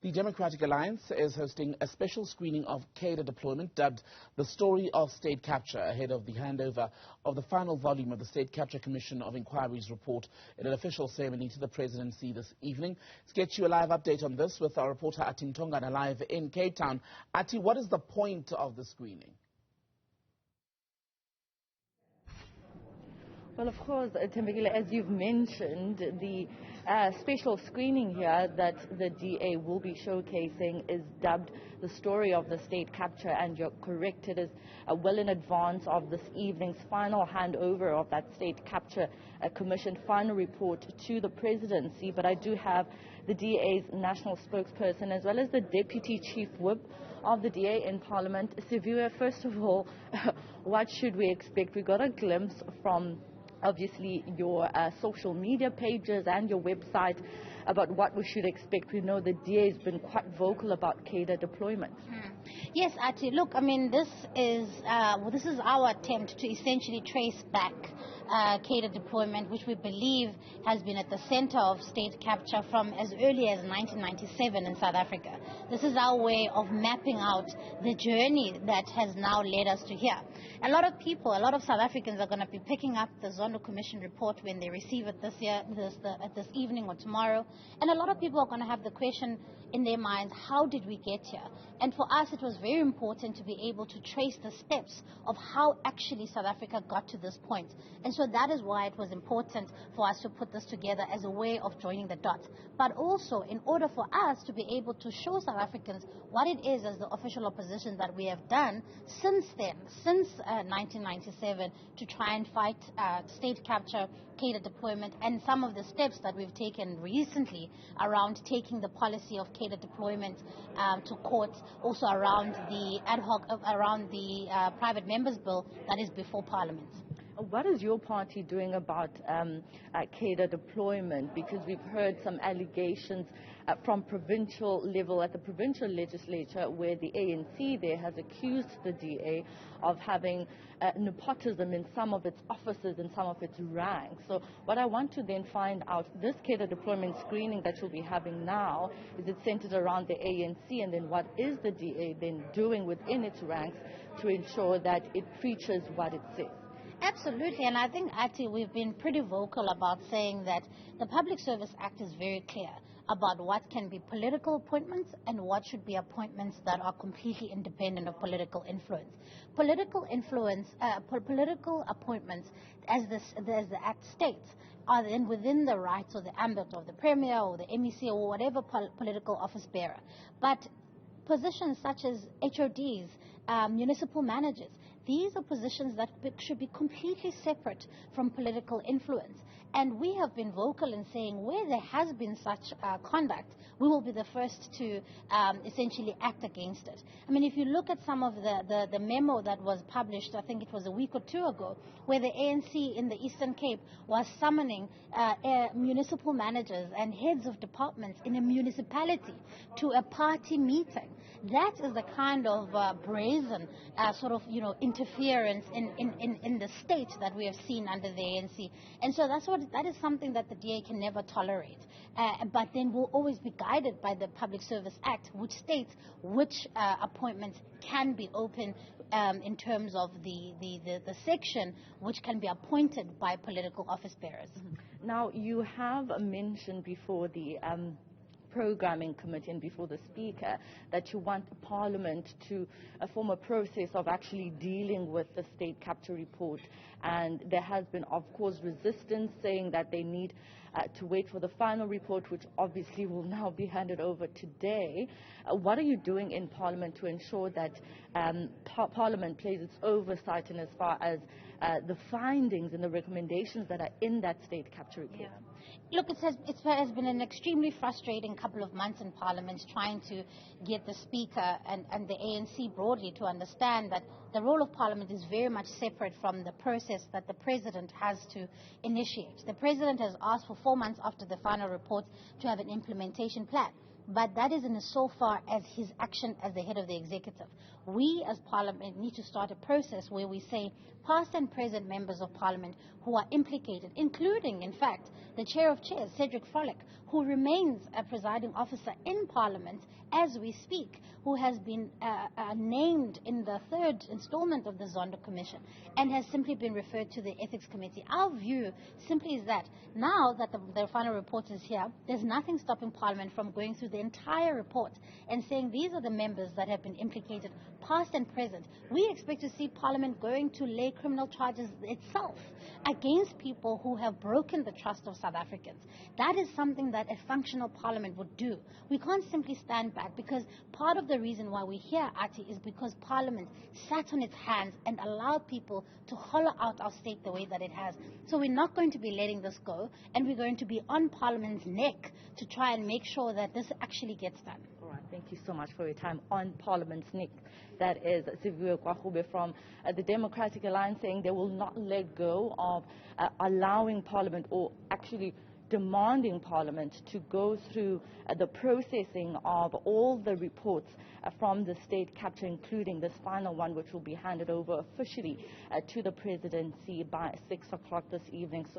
The Democratic Alliance is hosting a special screening of cadre deployment dubbed The Story of State Capture ahead of the handover of the final volume of the State Capture Commission of Inquiry's report in an official ceremony to the Presidency this evening. Let's get you a live update on this with our reporter Athi Mtongana live in Cape Town. Athi, what is the point of the screening? Well, of course, Tembekile, as you've mentioned, the special screening here that the DA will be showcasing is dubbed The Story of the State Capture, and you're correct, it is well in advance of this evening's final handover of that State Capture Commission final report to the Presidency. But I do have the DA's national spokesperson as well as the Deputy Chief Whip of the DA in Parliament. Siviwe, first of all, what should we expect? We got a glimpse from obviously your social media pages and your website about what we should expect. We know the DA has been quite vocal about cadre deployment. Yes, Athi. Look, I mean, this is our attempt to essentially trace back cadre deployment, which we believe has been at the center of state capture from as early as 1997 in South Africa. This is our way of mapping out the journey that has now led us to here. A lot of people, a lot of South Africans are going to be picking up the Zondo Commission report when they receive it this evening or tomorrow. And a lot of people are going to have the question in their minds, how did we get here? And for us, it was very important to be able to trace the steps of how actually South Africa got to this point. And so that is why it was important for us to put this together as a way of joining the dots. But also, in order for us to be able to show South Africans what it is as the official opposition that we have done since then, since 1997, to try and fight state capture, cadre deployment, and some of the steps that we've taken recently around taking the policy of cadre deployment to court, also around the ad hoc, around the private members bill that is before Parliament. What is your party doing about cadre deployment? Because we've heard some allegations from provincial level at the provincial legislature where the ANC there has accused the DA of having nepotism in some of its offices and some of its ranks. So what I want to then find out, this cadre deployment screening that you'll be having now, is it centered around the ANC, and then what is the DA then doing within its ranks to ensure that it preaches what it says? Absolutely, and I think, Athi, we've been pretty vocal about saying that the Public Service Act is very clear about what can be political appointments and what should be appointments that are completely independent of political influence. Political appointments, as the Act states, are then within the rights or the ambit of the Premier or the MEC or whatever political office bearer. But positions such as HODs, municipal managers, these are positions that should be completely separate from political influence. And we have been vocal in saying where there has been such conduct, we will be the first to essentially act against it. I mean, if you look at some of the memo that was published, I think it was a week or two ago, where the ANC in the Eastern Cape was summoning municipal managers and heads of departments in a municipality to a party meeting. That is the kind of brazen interference in the state that we have seen under the ANC. And so that is something that the DA can never tolerate. But then we'll always be guided by the Public Service Act, which states which appointments can be open in terms of the section which can be appointed by political office bearers. Now, you have mentioned before the programming committee and before the speaker that you want Parliament to form a process of actually dealing with the state capture report, and there has been, of course, resistance saying that they need to wait for the final report, which obviously will now be handed over today. What are you doing in Parliament to ensure that Parliament plays its oversight in as far as the findings and the recommendations that are in that state capture report? Yeah. Look, it has been an extremely frustrating couple of months in Parliament trying to get the Speaker and the ANC broadly to understand that the role of Parliament is very much separate from the process that the President has to initiate. The President has asked for 4 months after the final report to have an implementation plan. but that is in so far as his action as the head of the executive. We as Parliament need to start a process where we say past and present members of Parliament who are implicated, including, in fact, the Chair of Chairs, Cedric Frolic, who remains a presiding officer in Parliament as we speak, who has been named in the third installment of the Zondo Commission and has simply been referred to the Ethics Committee. Our view simply is that now that the final report is here, there's nothing stopping Parliament from going through the entire report and saying these are the members that have been implicated, past and present. We expect to see Parliament going to lay criminal charges itself against people who have broken the trust of South Africans. That is something that a functional Parliament would do. We can't simply stand back, because part of the reason why we're here, Athi, is because Parliament sat on its hands and allowed people to hollow out our state the way that it has. So we're not going to be letting this go, and we're going to be on Parliament's neck to try and make sure that this actually gets done. All right, thank you so much for your time. On Parliament's neck, that is Siviwe Gwarube from the Democratic Alliance, saying they will not let go of allowing Parliament, or actually demanding Parliament, to go through the processing of all the reports from the state capture, including this final one, which will be handed over officially to the Presidency by 6 o'clock this evening. So